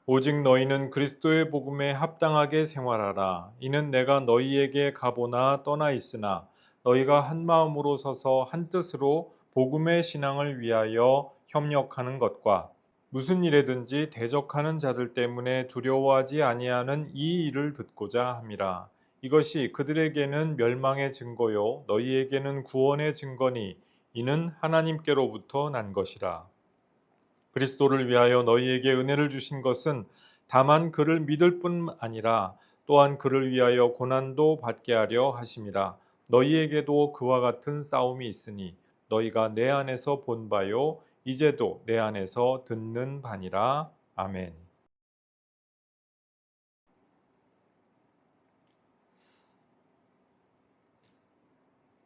오직 너희는 그리스도의 복음에 합당하게 생활하라. 이는 내가 너희에게 가보나 떠나 있으나 너희가 한 마음으로 서서 한 뜻으로 복음의 신앙을 위하여 협력하는 것과 무슨 일에든지 대적하는 자들 때문에 두려워하지 아니하는 이 일을 듣고자 함이라. 이것이 그들에게는 멸망의 증거요 너희에게는 구원의 증거니 이는 하나님께로부터 난 것이라. 그리스도를 위하여 너희에게 은혜를 주신 것은 다만 그를 믿을 뿐 아니라 또한 그를 위하여 고난도 받게 하려 하심이라. 너희에게도 그와 같은 싸움이 있으니 너희가 내 안에서 본 바요 이제도 내 안에서 듣는 바니라. 아멘.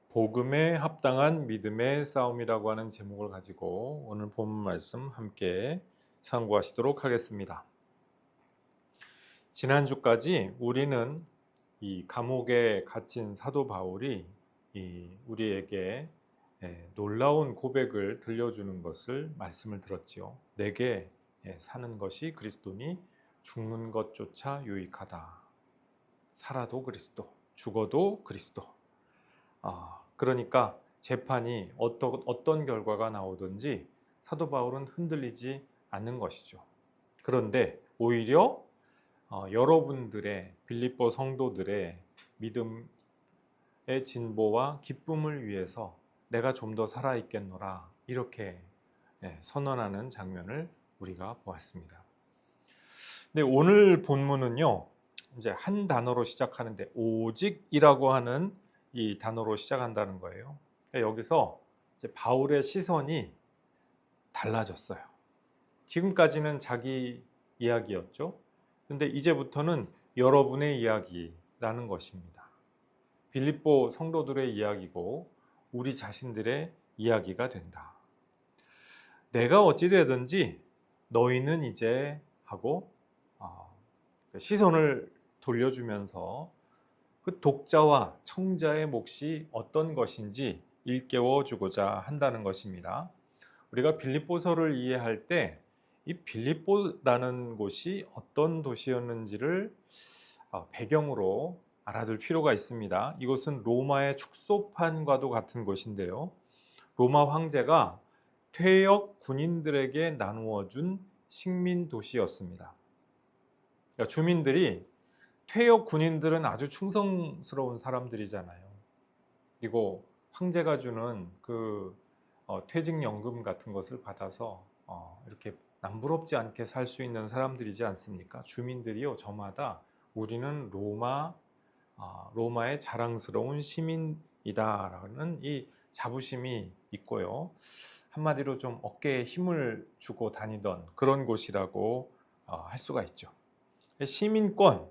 복음에 합당한 믿음의 싸움이라고 하는 제목을 가지고 오늘 본문 말씀 함께 상고하시도록 하겠습니다. 지난주까지 우리는 이 감옥에 갇힌 사도 바울이 우리에게 놀라운 고백을 들려주는 것을 말씀을 들었지요. 내게 사는 것이 그리스도니 죽는 것조차 유익하다. 살아도 그리스도, 죽어도 그리스도. 그러니까 재판이 어떤 결과가 나오든지 사도 바울은 흔들리지 않는 것이죠. 그런데 오히려 여러분들의 빌립보 성도들의 믿음의 진보와 기쁨을 위해서 내가 좀 더 살아있겠노라 이렇게 선언하는 장면을 우리가 보았습니다. 근데 오늘 본문은요, 이제 한 단어로 시작하는데 오직이라고 하는 이 단어로 시작한다는 거예요. 그러니까 여기서 이제 바울의 시선이 달라졌어요. 지금까지는 자기 이야기였죠. 근데 이제부터는 여러분의 이야기라는 것입니다. 빌립보 성도들의 이야기고 우리 자신들의 이야기가 된다. 내가 어찌 되든지 너희는 이제 하고 시선을 돌려주면서 그 독자와 청자의 몫이 어떤 것인지 일깨워 주고자 한다는 것입니다. 우리가 빌립보서를 이해할 때 이 빌립보라는 곳이 어떤 도시였는지를 배경으로 알아둘 필요가 있습니다. 이곳은 로마의 축소판과도 같은 곳인데요. 로마 황제가 퇴역 군인들에게 나누어 준 식민 도시였습니다. 그러니까 주민들이 퇴역 군인들은 아주 충성스러운 사람들이잖아요. 그리고 황제가 주는 그 퇴직연금 같은 것을 받아서 이렇게 남부럽지 않게 살 수 있는 사람들이지 않습니까? 주민들이요 저마다 우리는 로마의 자랑스러운 시민이다라는 이 자부심이 있고요. 한마디로 좀 어깨에 힘을 주고 다니던 그런 곳이라고 할 수가 있죠. 시민권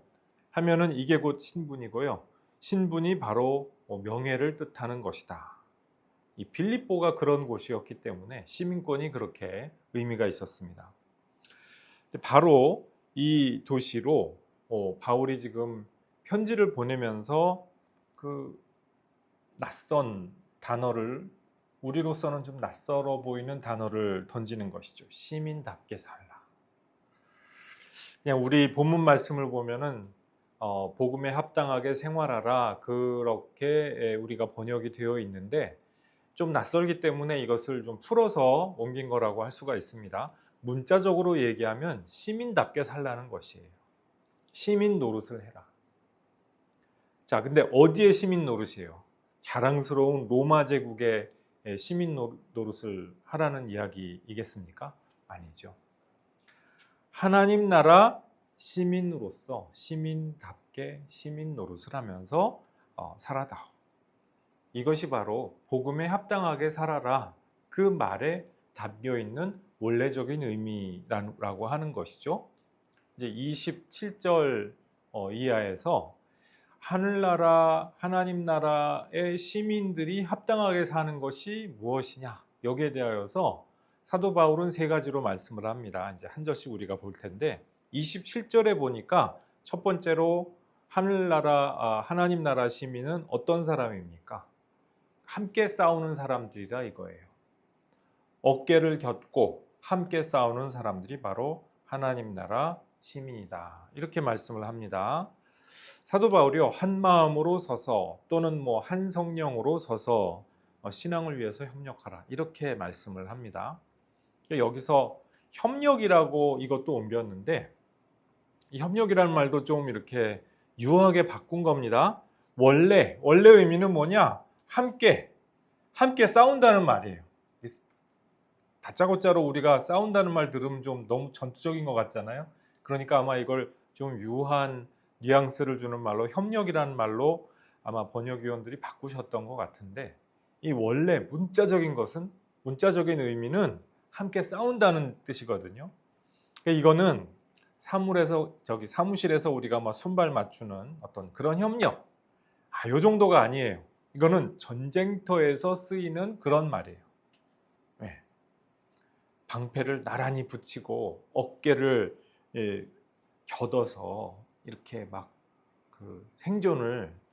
하면은 이게 곧 신분이고요. 신분이 바로 명예를 뜻하는 것이다. 이 빌립보가 그런 곳이었기 때문에 시민권이 그렇게 의미가 있었습니다. 바로 이 도시로 바울이 지금 편지를 보내면서 그 낯선 단어를 우리로서는 좀 낯설어 보이는 단어를 던지는 것이죠. 시민답게 살라. 그냥 우리 본문 말씀을 보면은 복음에 합당하게 생활하라 그렇게 우리가 번역이 되어 있는데 좀 낯설기 때문에 이것을 좀 풀어서 옮긴 거라고 할 수가 있습니다. 문자적으로 얘기하면 시민답게 살라는 것이에요. 시민 노릇을 해라. 자, 근데 어디에 시민 노릇이에요? 자랑스러운 로마 제국의 시민 노릇을 하라는 이야기이겠습니까? 아니죠. 하나님 나라 시민으로서 시민답게 시민 노릇을 하면서 살아다오. 이것이 바로 복음에 합당하게 살아라 그 말에 담겨 있는 원래적인 의미라고 하는 것이죠. 이제 27절 이하에서 하늘나라 하나님 나라의 시민들이 합당하게 사는 것이 무엇이냐 여기에 대하여서 사도 바울은 세 가지로 말씀을 합니다. 이제 한 절씩 우리가 볼 텐데 27절에 보니까 첫 번째로 하늘나라 하나님 나라 시민은 어떤 사람입니까? 함께 싸우는 사람들이라 이거예요. 어깨를 겹고 함께 싸우는 사람들이 바로 하나님 나라 시민이다. 이렇게 말씀을 합니다. 사도 바울이요, 한 마음으로 서서 또는 한 성령으로 서서 신앙을 위해서 협력하라. 이렇게 말씀을 합니다. 여기서 협력이라고 이것도 옮겼는데, 이 협력이라는 말도 좀 이렇게 유하게 바꾼 겁니다. 원래 의미는 뭐냐? 함께 싸운다는 말이에요. 다짜고짜로 우리가 싸운다는 말 들으면 좀 너무 전투적인 것 같잖아요. 그러니까 아마 이걸 좀 유한 뉘앙스를 주는 말로 협력이라는 말로 아마 번역위원들이 바꾸셨던 것 같은데, 이 원래 문자적인 의미는 함께 싸운다는 뜻이거든요. 이거는 사무실에서 우리가 손발 맞추는 어떤 그런 협력, 요 정도가 아니에요. 이거는 전쟁터에서 쓰이는 그런 말이에요. 네. 방패를 나란히 붙이고 어깨를 곁어서 이렇게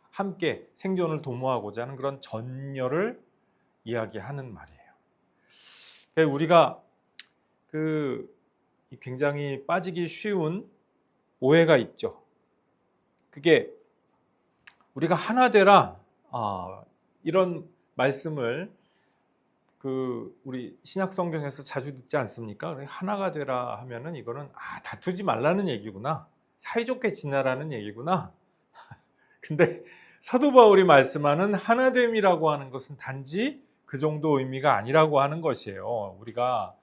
함께 생존을 도모하고자 하는 그런 전열을 이야기하는 말이에요. 우리가 굉장히 빠지기 쉬운 오해가 있죠. 그게 우리가 하나 되라, 이런 말씀을 우리 신약 성경에서 자주 듣지 않습니까? 하나가 되라 하면은 이거는 다투지 말라는 얘기구나, 사이좋게 지내라는 얘기구나. 근데 사도 바울이 말씀하는 하나됨이라고 하는 것은 단지 그 정도 의미가 아니라고 하는 것이에요. 우리가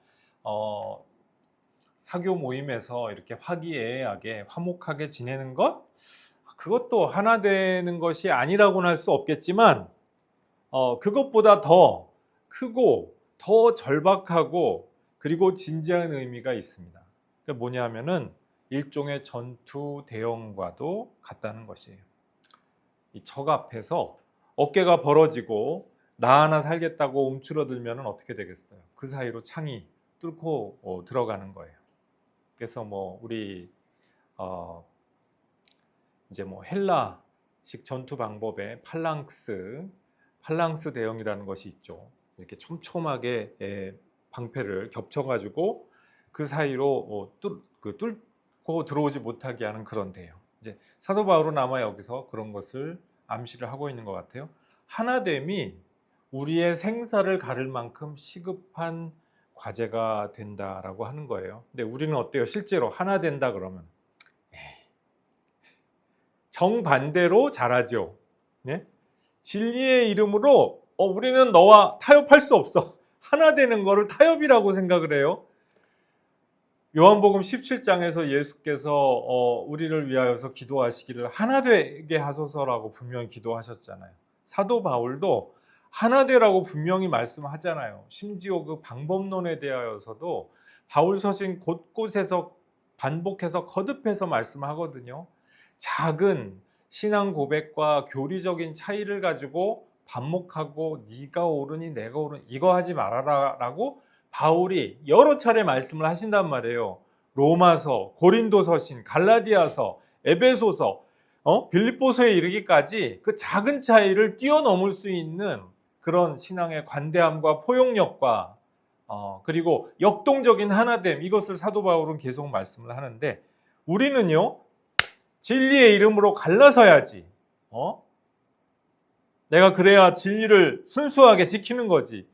사교 모임에서 이렇게 화기애애하게 화목하게 지내는 것, 그것도 하나 되는 것이 아니라고는 할 수 없겠지만 그것보다 더 크고 더 절박하고 그리고 진지한 의미가 있습니다. 그게 뭐냐면은 일종의 전투 대형과도 같다는 것이에요. 이 적 앞에서 어깨가 벌어지고 나 하나 살겠다고 움츠러들면 어떻게 되겠어요? 그 사이로 창이 뚫고 들어가는 거예요. 그래서 우리 이제 헬라식 전투 방법에 팔랑스 대형이라는 것이 있죠. 이렇게 촘촘하게 방패를 겹쳐가지고 그 사이로 뚫고 들어오지 못하게 하는 그런 대형. 이제 사도 바울은 아마 여기서 그런 것을 암시를 하고 있는 것 같아요. 하나됨이 우리의 생사를 가를 만큼 시급한 과제가 된다라고 하는 거예요. 근데 우리는 어때요? 실제로 하나 된다 그러면 정반대로 잘하죠. 네? 진리의 이름으로 우리는 너와 타협할 수 없어. 하나 되는 거를 타협이라고 생각을 해요. 요한복음 17장에서 예수께서 우리를 위하여서 기도하시기를 하나 되게 하소서라고 분명히 기도하셨잖아요. 사도 바울도 하나 되라고 분명히 말씀하잖아요. 심지어 그 방법론에 대하여서도 바울 서신 곳곳에서 반복해서 거듭해서 말씀하거든요. 작은 신앙 고백과 교리적인 차이를 가지고 반목하고 네가 옳으니 내가 옳으니 이거 하지 말아라 라고 바울이 여러 차례 말씀을 하신단 말이에요. 로마서, 고린도서신, 갈라디아서, 에베소서, 빌립보서에 이르기까지 그 작은 차이를 뛰어넘을 수 있는 그런 신앙의 관대함과 포용력과 그리고 역동적인 하나됨, 이것을 사도 바울은 계속 말씀을 하는데, 우리는요 진리의 이름으로 갈라서야지. 내가 그래야 진리를 순수하게 지키는 거지.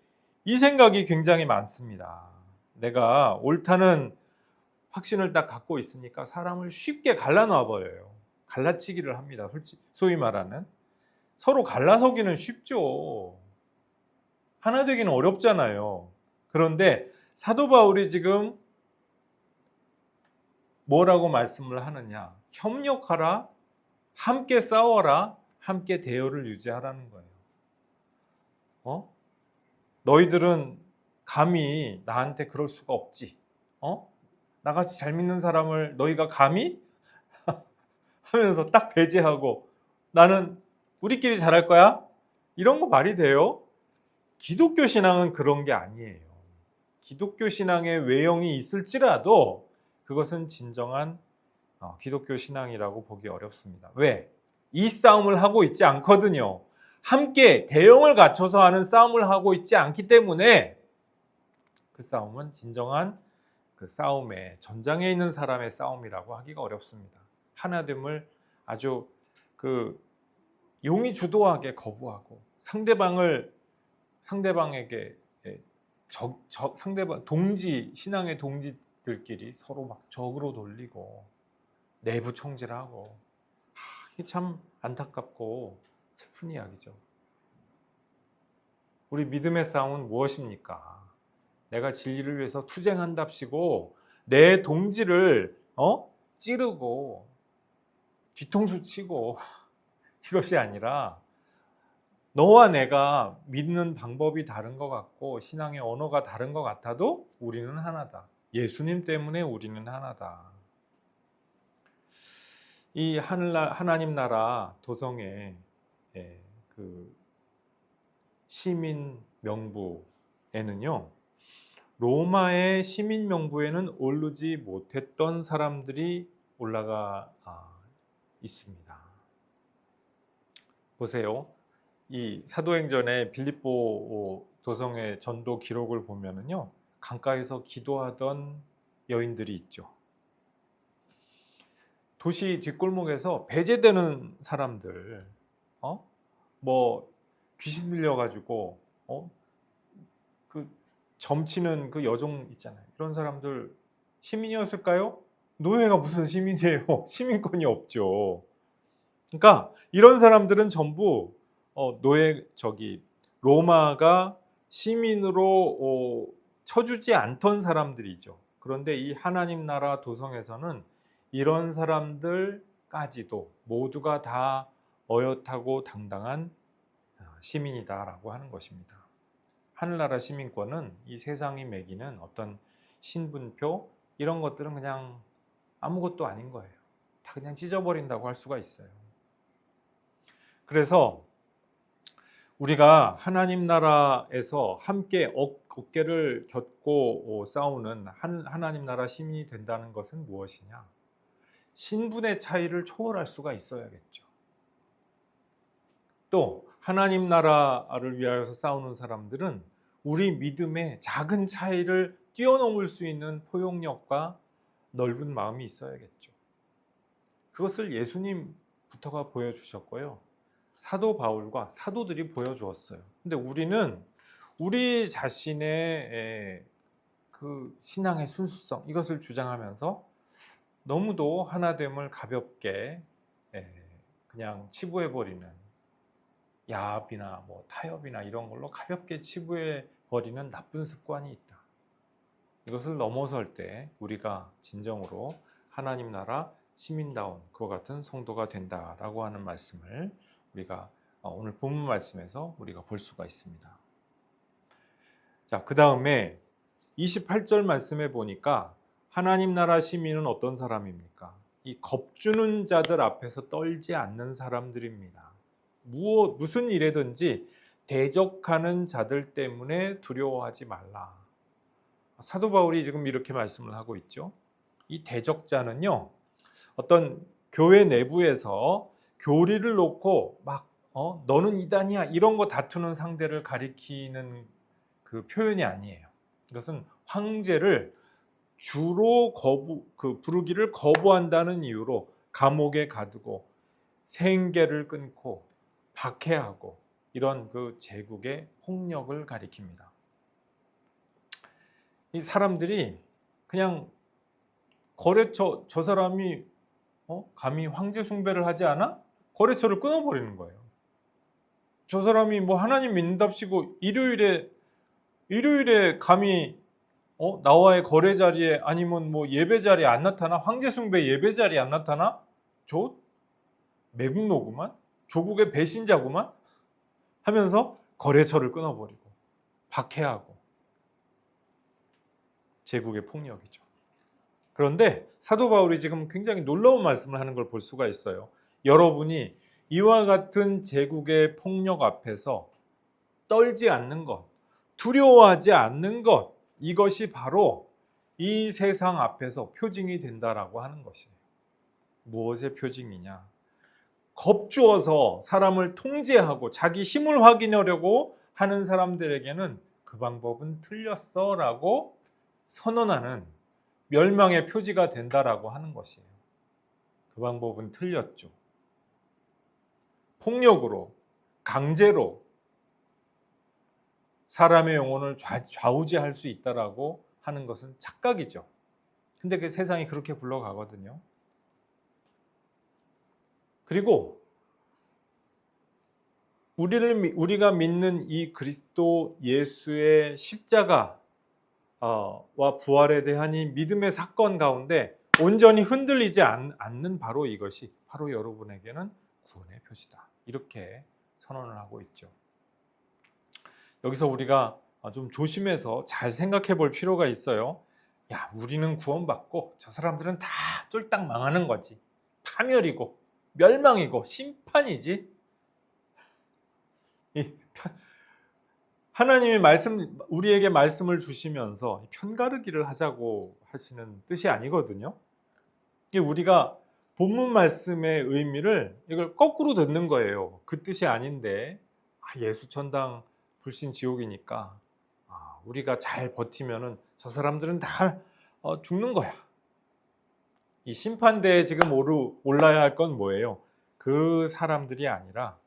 이 생각이 굉장히 많습니다. 내가 옳다는 확신을 딱 갖고 있으니까 사람을 쉽게 갈라놔 버려요. 갈라치기를 합니다. 소위 말하는. 서로 갈라서기는 쉽죠. 하나 되기는 어렵잖아요. 그런데 사도 바울이 지금 뭐라고 말씀을 하느냐? 협력하라, 함께 싸워라, 함께 대열을 유지하라는 거예요. 너희들은 감히 나한테 그럴 수가 없지. 나같이 잘 믿는 사람을 너희가 감히? 하면서 딱 배제하고 나는 우리끼리 잘할 거야? 이런 거 말이 돼요? 기독교 신앙은 그런 게 아니에요. 기독교 신앙의 외형이 있을지라도 그것은 진정한 기독교 신앙이라고 보기 어렵습니다. 왜? 이 싸움을 하고 있지 않거든요. 함께 대형을 갖춰서 하는 싸움을 하고 있지 않기 때문에 그 싸움은 진정한 그 싸움에 전장에 있는 사람의 싸움이라고 하기가 어렵습니다. 하나됨을 아주 그 용이 주도하게 거부하고 상대방에게 상대방 신앙의 동지들끼리 서로 막 적으로 돌리고 내부 총질하고 이게 참 안타깝고 슬픈 이야기죠. 우리 믿음의 싸움은 무엇입니까? 내가 진리를 위해서 투쟁한답시고 내 동지를 찌르고 뒤통수 치고 이것이 아니라 너와 내가 믿는 방법이 다른 것 같고 신앙의 언어가 다른 것 같아도 우리는 하나다. 예수님 때문에 우리는 하나다. 이 하나님 나라 도성의 그 시민 명부에는요, 로마의 시민 명부에는 오르지 못했던 사람들이 올라가 있습니다. 보세요. 이 사도행전의 빌립보 도성의 전도 기록을 보면은요, 강가에서 기도하던 여인들이 있죠. 도시 뒷골목에서 배제되는 사람들, 뭐 귀신 들려가지고 그 점치는 그 여종 있잖아요. 이런 사람들 시민이었을까요? 노예가 무슨 시민이에요? 시민권이 없죠. 그러니까 이런 사람들은 전부 로마가 시민으로 쳐주지 않던 사람들이죠. 그런데 이 하나님 나라 도성에서는 이런 사람들까지도 모두가 다 어엿하고 당당한 시민이다라고 하는 것입니다. 하늘나라 시민권은 이 세상이 매기는 어떤 신분표 이런 것들은 그냥 아무것도 아닌 거예요. 다 그냥 찢어버린다고 할 수가 있어요. 그래서 우리가 하나님 나라에서 함께 어깨를 겹고 싸우는 하나님 나라 시민이 된다는 것은 무엇이냐? 신분의 차이를 초월할 수가 있어야겠죠. 또 하나님 나라를 위하여서 싸우는 사람들은 우리 믿음의 작은 차이를 뛰어넘을 수 있는 포용력과 넓은 마음이 있어야겠죠. 그것을 예수님부터가 보여주셨고요. 사도 바울과 사도들이 보여주었어요. 근데 우리는 우리 자신의 그 신앙의 순수성 이것을 주장하면서 너무도 하나됨을 가볍게 그냥 치부해버리는 야합이나 뭐 타협이나 이런 걸로 가볍게 치부해버리는 나쁜 습관이 있다. 이것을 넘어설 때 우리가 진정으로 하나님 나라 시민다운 그와 같은 성도가 된다라고 하는 말씀을 우리가 오늘 본문 말씀에서 우리가 볼 수가 있습니다. 자, 그 다음에 28절 말씀에 보니까 하나님 나라 시민은 어떤 사람입니까? 이 겁주는 자들 앞에서 떨지 않는 사람들입니다. 무슨 일이든지 대적하는 자들 때문에 두려워하지 말라. 사도 바울이 지금 이렇게 말씀을 하고 있죠. 이 대적자는요, 어떤 교회 내부에서 교리를 놓고 막 너는 이단이야 이런 거 다투는 상대를 가리키는 그 표현이 아니에요. 이것은 황제를 주로 부르기를 거부한다는 이유로 감옥에 가두고 생계를 끊고 박해하고 이런 그 제국의 폭력을 가리킵니다. 이 사람들이 그냥 거래처 저 사람이 감히 황제 숭배를 하지 않아? 거래처를 끊어버리는 거예요. 저 사람이 뭐 하나님 믿는답시고 일요일에 감히 나와의 거래 자리에 아니면 뭐 예배 자리에 안 나타나? 황제 숭배 예배 자리에 안 나타나? 저 매국노구만? 조국의 배신자구만? 하면서 거래처를 끊어버리고 박해하고 제국의 폭력이죠. 그런데 사도 바울이 지금 굉장히 놀라운 말씀을 하는 걸 볼 수가 있어요. 여러분이 이와 같은 제국의 폭력 앞에서 떨지 않는 것, 두려워하지 않는 것, 이것이 바로 이 세상 앞에서 표징이 된다라고 하는 것이에요. 무엇의 표징이냐? 겁주어서 사람을 통제하고 자기 힘을 확인하려고 하는 사람들에게는 그 방법은 틀렸어 라고 선언하는 멸망의 표지가 된다라고 하는 것이에요. 그 방법은 틀렸죠. 폭력으로, 강제로 사람의 영혼을 좌우지할 수 있다라고 하는 것은 착각이죠. 근데 그 세상이 그렇게 굴러가거든요. 그리고 우리가 믿는 이 그리스도 예수의 십자가와 부활에 대한 이 믿음의 사건 가운데 온전히 흔들리지 않는 바로 이것이 바로 여러분에게는 구원의 표시다. 이렇게 선언을 하고 있죠. 여기서 우리가 좀 조심해서 잘 생각해 볼 필요가 있어요. 야, 우리는 구원받고 저 사람들은 다 쫄딱 망하는 거지. 파멸이고 멸망이고 심판이지. 하나님이 우리에게 말씀을 주시면서 편가르기를 하자고 하시는 뜻이 아니거든요. 우리가 본문 말씀의 의미를 이걸 거꾸로 듣는 거예요. 그 뜻이 아닌데 예수 천당 불신 지옥이니까 우리가 잘 버티면은 저 사람들은 다 죽는 거야. 이 심판대에 지금 올라야 할 건 뭐예요? 그 사람들이 아니라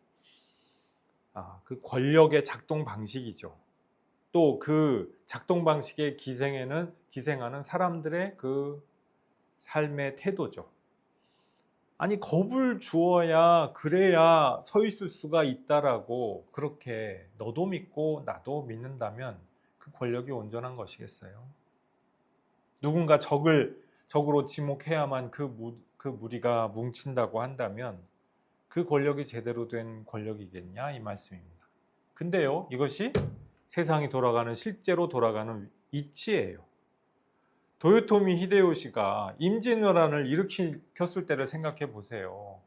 그 권력의 작동 방식이죠. 또 그 작동 방식에 기생하는 사람들의 그 삶의 태도죠. 아니, 겁을 주어야 그래야 서 있을 수가 있다라고 그렇게 너도 믿고 나도 믿는다면 그 권력이 온전한 것이겠어요? 누군가 적으로 지목해야만 그 무리가 뭉친다고 한다면 그 권력이 제대로 된 권력이겠냐 이 말씀입니다. 근데요, 이것이 세상이 돌아가는 실제로 돌아가는 이치예요. 도요토미 히데요시가 임진왜란을 일으켰을 때를 생각해 보세요.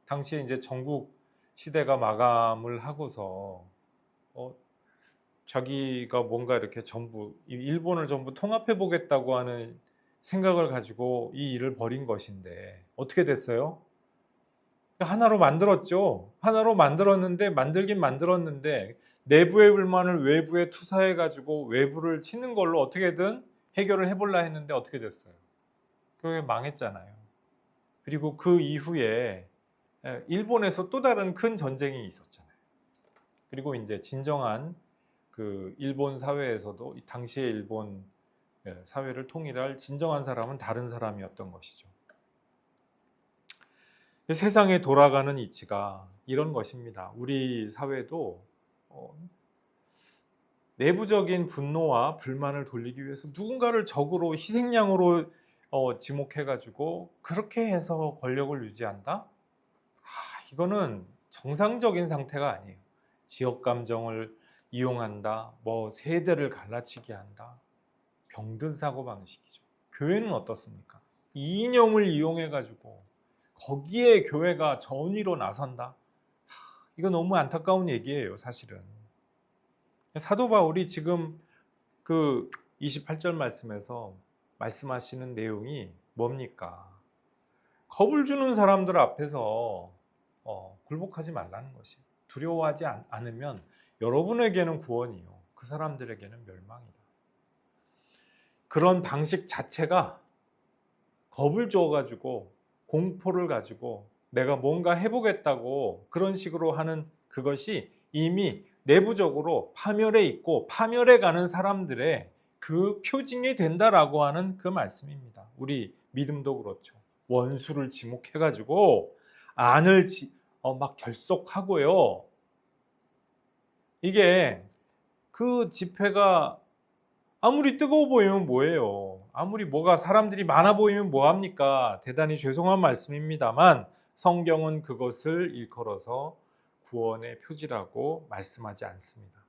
당시에 이제 전국 시대가 마감을 하고서 자기가 뭔가 이렇게 일본을 전부 통합해 보겠다고 하는 생각을 가지고 이 일을 벌인 것인데 어떻게 됐어요? 하나로 만들었죠. 하나로 만들긴 만들었는데 내부의 불만을 외부에 투사해 가지고 외부를 치는 걸로 어떻게든 해결을 해보려 했는데 어떻게 됐어요? 그게 망했잖아요. 그리고 그 이후에 일본에서 또 다른 큰 전쟁이 있었잖아요. 그리고 이제 진정한 그 일본 사회에서도 당시의 일본 사회를 통일할 진정한 사람은 다른 사람이었던 것이죠. 세상에 돌아가는 이치가 이런 것입니다. 우리 사회도 내부적인 분노와 불만을 돌리기 위해서 누군가를 적으로 희생양으로 지목해가지고 그렇게 해서 권력을 유지한다? 이거는 정상적인 상태가 아니에요. 지역 감정을 이용한다, 세대를 갈라치게 한다. 병든 사고방식이죠. 교회는 어떻습니까? 이념을 이용해가지고 거기에 교회가 전위로 나선다? 이거 너무 안타까운 얘기예요, 사실은. 사도 바울이 지금 그 28절 말씀에서 말씀하시는 내용이 뭡니까? 겁을 주는 사람들 앞에서 굴복하지 말라는 것이. 두려워하지 않으면 여러분에게는 구원이요, 그 사람들에게는 멸망이다. 그런 방식 자체가 겁을 줘가지고 공포를 가지고 내가 뭔가 해보겠다고 그런 식으로 하는 그것이 이미 내부적으로 파멸해 있고 파멸해 가는 사람들의 그 표징이 된다라고 하는 그 말씀입니다. 우리 믿음도 그렇죠. 원수를 지목해가지고 안을 막 결속하고요. 이게 그 집회가 아무리 뜨거워 보이면 뭐예요? 아무리 뭐가 사람들이 많아 보이면 뭐합니까? 대단히 죄송한 말씀입니다만 성경은 그것을 일컬어서 구원의 표지라고 말씀하지 않습니다.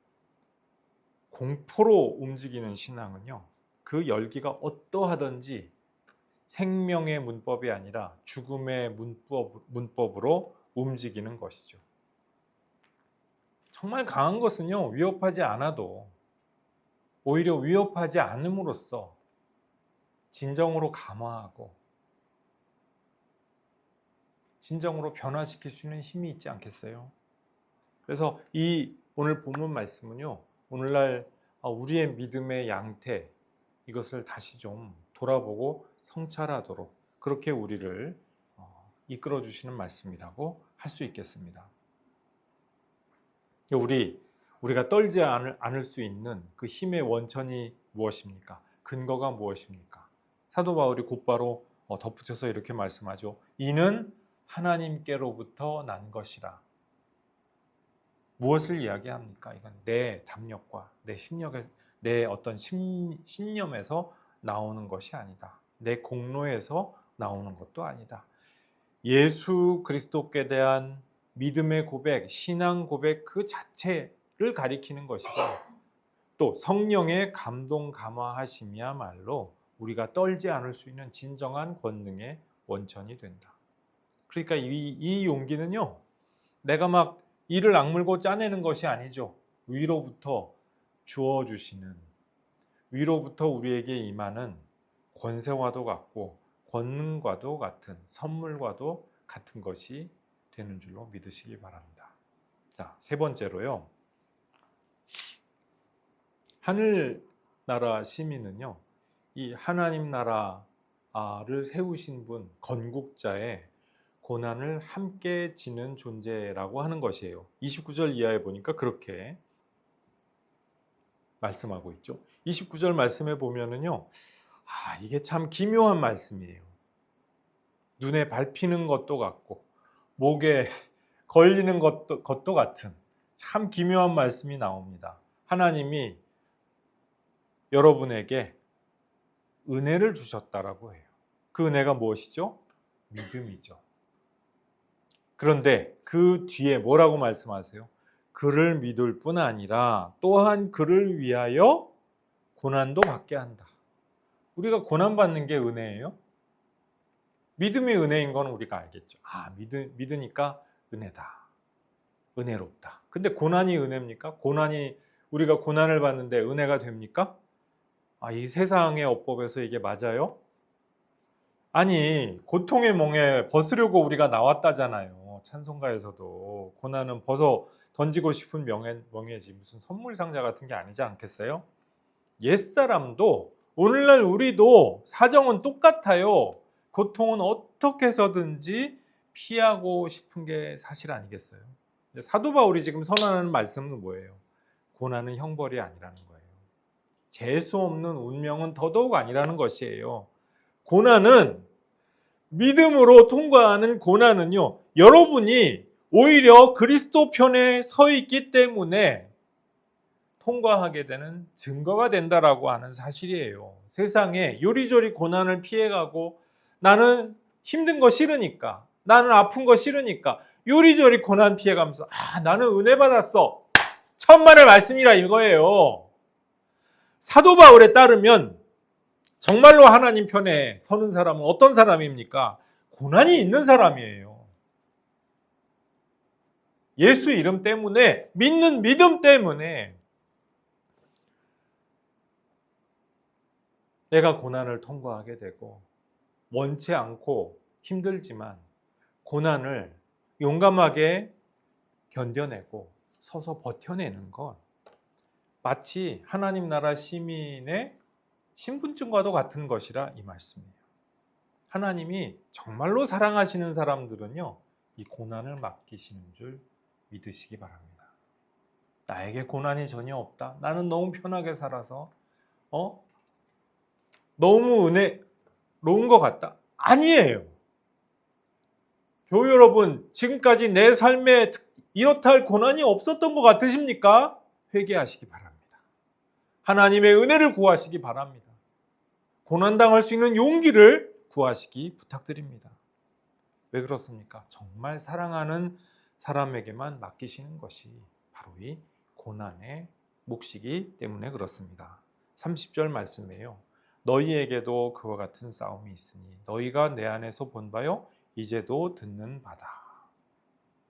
공포로 움직이는 신앙은요, 그 열기가 어떠하든지 생명의 문법이 아니라 죽음의 문법으로 움직이는 것이죠. 정말 강한 것은요, 위협하지 않아도 오히려 위협하지 않음으로써 진정으로 감화하고 진정으로 변화시킬 수 있는 힘이 있지 않겠어요? 그래서 이 오늘 본문 말씀은요, 오늘날 우리의 믿음의 양태, 이것을 다시 좀 돌아보고 성찰하도록 그렇게 우리를 이끌어 주시는 말씀이라고 할 수 있겠습니다. 우리가 떨지 않을 수 있는 그 힘의 원천이 무엇입니까? 근거가 무엇입니까? 사도 바울이 곧바로 덧붙여서 이렇게 말씀하죠. 이는 하나님께로부터 난 것이라. 무엇을 이야기합니까? 이건 내 담력과 내 어떤 신념에서 나오는 것이 아니다. 내 공로에서 나오는 것도 아니다. 예수 그리스도께 대한 믿음의 고백, 신앙 고백 그 자체를 가리키는 것이고 또 성령의 감동 감화하심이야말로 우리가 떨지 않을 수 있는 진정한 권능의 원천이 된다. 그러니까 이 용기는요, 내가 막 이를 악물고 짜내는 것이 아니죠. 위로부터 주어주시는, 위로부터 우리에게 임하는 권세와도 같고 권능과도 같은, 선물과도 같은 것이 되는 줄로 믿으시기 바랍니다. 자, 세 번째로요, 하늘나라 시민은요, 이 하나님 나라를 세우신 분, 건국자의 고난을 함께 지는 존재라고 하는 것이에요. 29절 이하에 보니까 그렇게 말씀하고 있죠. 29절 말씀에 보면은요, 이게 참 기묘한 말씀이에요. 눈에 밟히는 것도 같고 목에 걸리는 것도 같은 참 기묘한 말씀이 나옵니다. 하나님이 여러분에게 은혜를 주셨다라고 해요. 그 은혜가 무엇이죠? 믿음이죠. 그런데 그 뒤에 뭐라고 말씀하세요? 그를 믿을 뿐 아니라 또한 그를 위하여 고난도 받게 한다. 우리가 고난받는 게 은혜예요? 믿음이 은혜인 건 우리가 알겠죠. 믿으니까 은혜다. 은혜롭다. 근데 고난이 은혜입니까? 우리가 고난을 받는데 은혜가 됩니까? 이 세상의 어법에서 이게 맞아요? 아니, 고통의 멍에 벗으려고 우리가 나왔다잖아요. 찬송가에서도. 고난은 벗어 던지고 싶은 멍에지 무슨 선물 상자 같은 게 아니지 않겠어요? 옛사람도 오늘날 우리도 사정은 똑같아요. 고통은 어떻게 해서든지 피하고 싶은 게 사실 아니겠어요? 사도 바울이 지금 선언하는 말씀은 뭐예요? 고난은 형벌이 아니라는 거예요. 재수 없는 운명은 더더욱 아니라는 것이에요. 고난은 믿음으로 통과하는 고난은요, 여러분이 오히려 그리스도 편에 서 있기 때문에 통과하게 되는 증거가 된다라고 하는 사실이에요. 세상에 요리조리 고난을 피해가고 나는 힘든 거 싫으니까, 나는 아픈 거 싫으니까 요리조리 고난 피해가면서 나는 은혜 받았어. 천만의 말씀이라 이거예요. 사도 바울에 따르면 정말로 하나님 편에 서는 사람은 어떤 사람입니까? 고난이 있는 사람이에요. 예수 이름 때문에, 믿는 믿음 때문에 내가 고난을 통과하게 되고 원치 않고 힘들지만 고난을 용감하게 견뎌내고 서서 버텨내는 것, 마치 하나님 나라 시민의 신분증과도 같은 것이라 이 말씀이에요. 하나님이 정말로 사랑하시는 사람들은요, 이 고난을 맡기시는 줄 믿으시기 바랍니다. 나에게 고난이 전혀 없다. 나는 너무 편하게 살아서 너무 은혜로운 것 같다. 아니에요. 교회 여러분, 지금까지 내 삶에 이렇다 할 고난이 없었던 것 같으십니까? 회개하시기 바랍니다. 하나님의 은혜를 구하시기 바랍니다. 고난당할 수 있는 용기를 구하시기 부탁드립니다. 왜 그렇습니까? 정말 사랑하는 사람에게만 맡기시는 것이 바로 이 고난의 몫이기 때문에 그렇습니다. 30절 말씀이에요. 너희에게도 그와 같은 싸움이 있으니 너희가 내 안에서 본 바요 이제도 듣는 바다.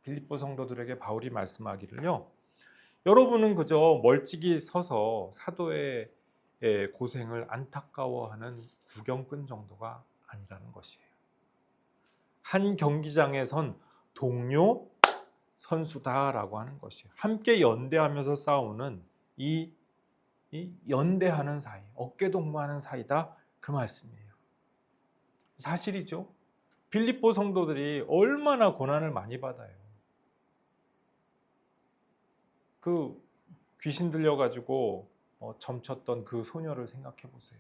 빌립보 성도들에게 바울이 말씀하기를요, 여러분은 그저 멀찍이 서서 사도의 고생을 안타까워하는 구경꾼 정도가 아니라는 것이에요. 한 경기장에 선 동료 선수다라고 하는 것이에요. 함께 연대하면서 싸우는 이 연대하는 사이, 어깨동무하는 사이다, 그 말씀이에요. 사실이죠. 빌립보 성도들이 얼마나 고난을 많이 받아요. 그 귀신 들려가지고 점쳤던 그 소녀를 생각해 보세요.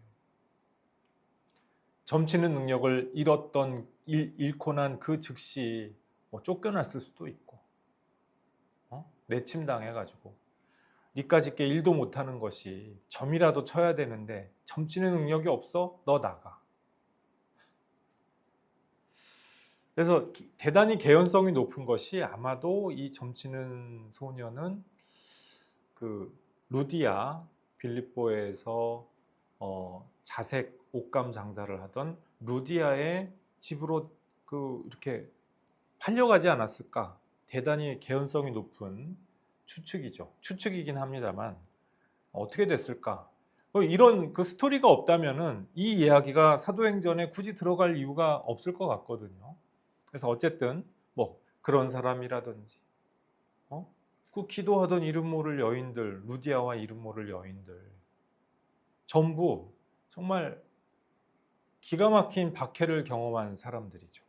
점치는 능력을 잃고 난 그 즉시 쫓겨났을 수도 있고, 내침당해가지고 니까짓 게 일도 못하는 것이 점이라도 쳐야 되는데 점치는 능력이 없어? 너 나가. 그래서 대단히 개연성이 높은 것이 아마도 이 점치는 소녀는 그 루디아 빌립보에서 자색 옷감 장사를 하던 루디아의 집으로 이렇게 팔려가지 않았을까? 대단히 개연성이 높은 추측이죠. 추측이긴 합니다만 어떻게 됐을까? 이런 그 스토리가 없다면은 이 이야기가 사도행전에 굳이 들어갈 이유가 없을 것 같거든요. 그래서 어쨌든 그런 사람이라든지 그 기도하던 이름 모를 여인들, 루디아와 이름 모를 여인들 전부 정말 기가 막힌 박해를 경험한 사람들이죠.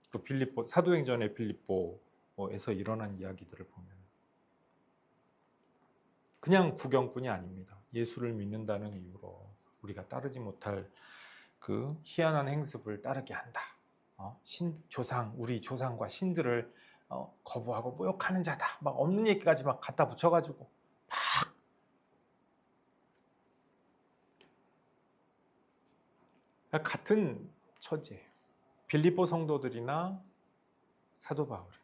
그 빌립보 사도행전의 빌립보에서 일어난 이야기들을 보면 그냥 구경꾼이 아닙니다. 예수를 믿는다는 이유로 우리가 따르지 못할 그 희한한 행습을 따르게 한다. 우리 조상과 신들을 거부하고 모욕하는 자다. 막 없는 얘기까지 막 갖다 붙여가지고 막 같은 처지예요. 빌립보 성도들이나 사도 바울이나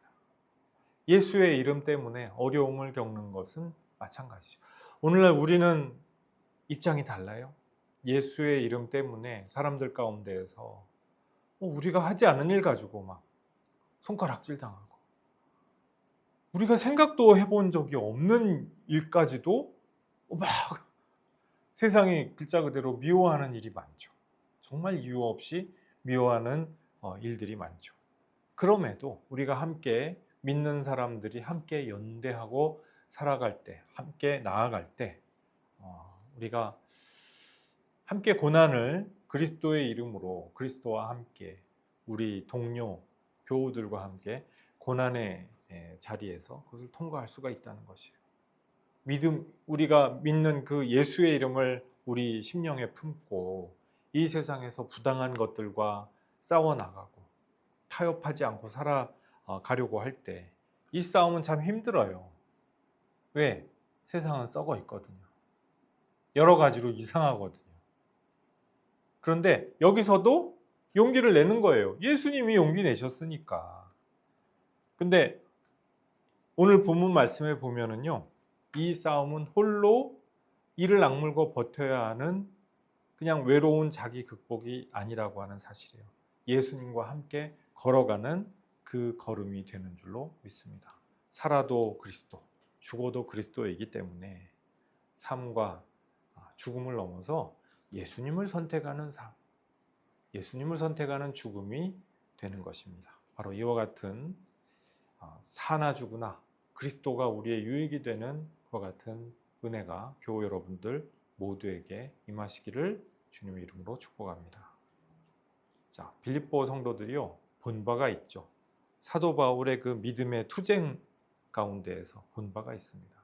예수의 이름 때문에 어려움을 겪는 것은 마찬가지죠. 오늘날 우리는 입장이 달라요. 예수의 이름 때문에 사람들 가운데에서 우리가 하지 않은 일 가지고 막 손가락질 당하고 우리가 생각도 해본 적이 없는 일까지도 막 세상이 글자 그대로 미워하는 일이 많죠. 정말 이유 없이 미워하는 일들이 많죠. 그럼에도 우리가 함께 믿는 사람들이 함께 연대하고 살아갈 때, 함께 나아갈 때 우리가 함께 고난을 그리스도의 이름으로 그리스도와 함께 우리 동료 교우들과 함께 고난의 자리에서 그것을 통과할 수가 있다는 것이에요. 우리가 믿는 그 예수의 이름을 우리 심령에 품고 이 세상에서 부당한 것들과 싸워나가고 타협하지 않고 살아가려고 할 때 이 싸움은 참 힘들어요. 왜? 세상은 썩어 있거든요. 여러 가지로 이상하거든요. 그런데 여기서도 용기를 내는 거예요. 예수님이 용기 내셨으니까. 근데 오늘 본문 말씀에 보면은요, 이 싸움은 홀로 이를 악물고 버텨야 하는 그냥 외로운 자기 극복이 아니라고 하는 사실이에요. 예수님과 함께 걸어가는 그 걸음이 되는 줄로 믿습니다. 살아도 그리스도, 죽어도 그리스도이기 때문에 삶과 죽음을 넘어서 예수님을 선택하는 삶, 예수님을 선택하는 죽음이 되는 것입니다. 바로 이와 같은 사나 죽으나 그리스도가 우리의 유익이 되는 그와 같은 은혜가 교우 여러분들 모두에게 임하시기를 주님의 이름으로 축복합니다. 자, 빌립보 성도들이요, 본 바가 있죠. 사도 바울의 그 믿음의 투쟁 가운데에서 본 바가 있습니다.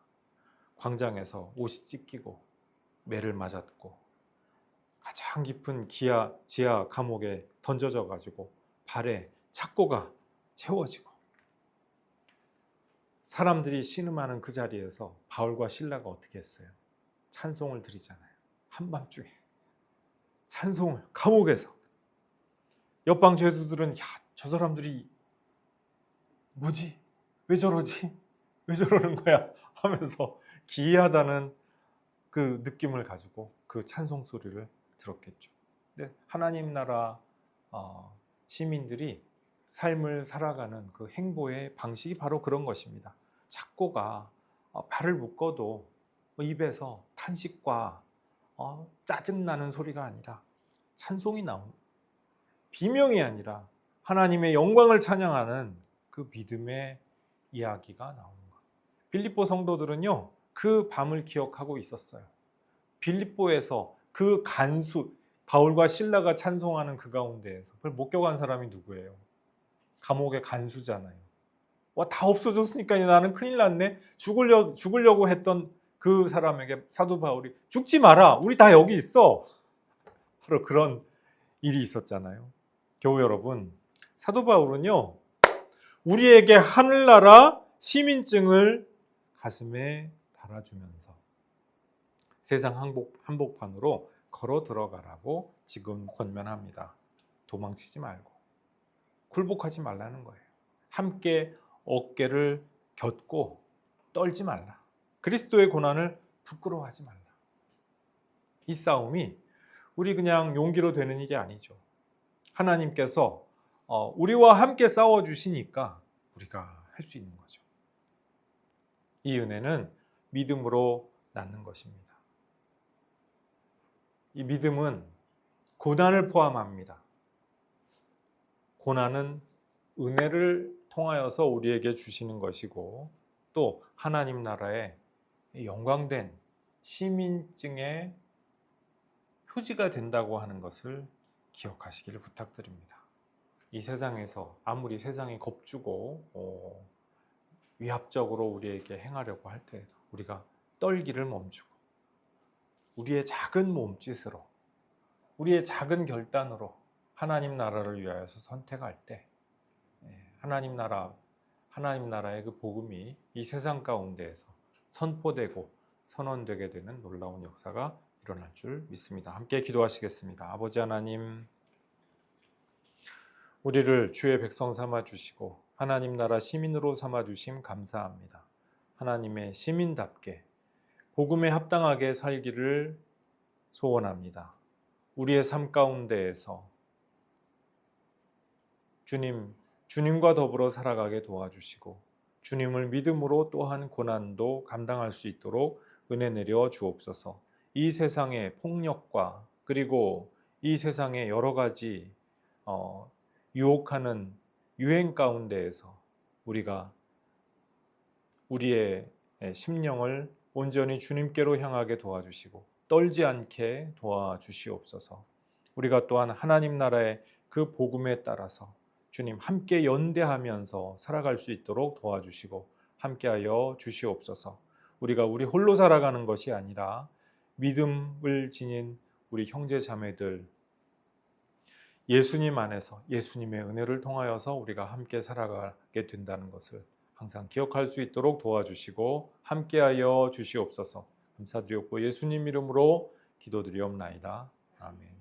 광장에서 옷이 찢기고 매를 맞았고 가장 깊은 지하 감옥에 던져져 가지고 발에 착고가 채워지고 사람들이 신음하는 그 자리에서 바울과 실라가 어떻게 했어요? 찬송을 드리잖아요. 한밤중에 찬송을 감옥에서. 옆방 죄수들은 저 사람들이 뭐지? 왜 저러지? 왜 저러는 거야? 하면서 기이하다는 그 느낌을 가지고 그 찬송 소리를 들었겠죠. 근데 하나님 나라 시민들이 삶을 살아가는 그 행보의 방식이 바로 그런 것입니다. 착고가 발을 묶어도 입에서 탄식과 짜증나는 소리가 아니라 찬송이 나오는, 비명이 아니라 하나님의 영광을 찬양하는 그 믿음의 이야기가 나오는 것. 빌립보 성도들은요, 그 밤을 기억하고 있었어요. 빌립보에서 그 바울과 실라가 찬송하는 그 가운데에서 그걸 목격한 사람이 누구예요? 감옥의 간수잖아요. 와, 다 없어졌으니까 나는 큰일 났네. 죽으려고 했던 그 사람에게 사도 바울이 죽지 마라. 우리 다 여기 있어. 바로 그런 일이 있었잖아요. 교우 여러분, 사도 바울은요, 우리에게 하늘나라 시민증을 가슴에 달아주면서 세상 한복판으로 걸어 들어가라고 지금 권면합니다. 도망치지 말고 굴복하지 말라는 거예요. 함께 어깨를 곁고 떨지 말라. 그리스도의 고난을 부끄러워하지 말라. 이 싸움이 우리 그냥 용기로 되는 일이 아니죠. 하나님께서 우리와 함께 싸워주시니까 우리가 할 수 있는 거죠. 이 은혜는 믿음으로 낳는 것입니다. 이 믿음은 고난을 포함합니다. 고난은 은혜를 통하여서 우리에게 주시는 것이고 또 하나님 나라의 영광된 시민증의 표지가 된다고 하는 것을 기억하시기를 부탁드립니다. 이 세상에서 아무리 세상이 겁주고 위압적으로 우리에게 행하려고 할 때에도 우리가 떨기를 멈추고 우리의 작은 몸짓으로 우리의 작은 결단으로 하나님 나라를 위하여서 선택할 때 하나님 나라의 그 복음이 이 세상 가운데에서 선포되고 선언되게 되는 놀라운 역사가 일어날 줄 믿습니다. 함께 기도하시겠습니다. 아버지 하나님, 우리를 주의 백성 삼아 주시고 하나님 나라 시민으로 삼아 주심 감사합니다. 하나님의 시민답게 복음에 합당하게 살기를 소원합니다. 우리의 삶 가운데에서 주님과 더불어 살아가게 도와주시고 주님을 믿음으로 또한 고난도 감당할 수 있도록 은혜 내려 주옵소서. 이 세상의 폭력과 그리고 이 세상의 여러 가지 유혹하는 유행 가운데에서 우리가 우리의 심령을 온전히 주님께로 향하게 도와주시고 떨지 않게 도와주시옵소서. 우리가 또한 하나님 나라의 그 복음에 따라서 주님 함께 연대하면서 살아갈 수 있도록 도와주시고 함께하여 주시옵소서. 우리가 우리 홀로 살아가는 것이 아니라 믿음을 지닌 우리 형제 자매들 예수님 안에서 예수님의 은혜를 통하여서 우리가 함께 살아가게 된다는 것을 항상 기억할 수 있도록 도와주시고 함께하여 주시옵소서. 감사드렸고 예수님 이름으로 기도드리옵나이다. 아멘.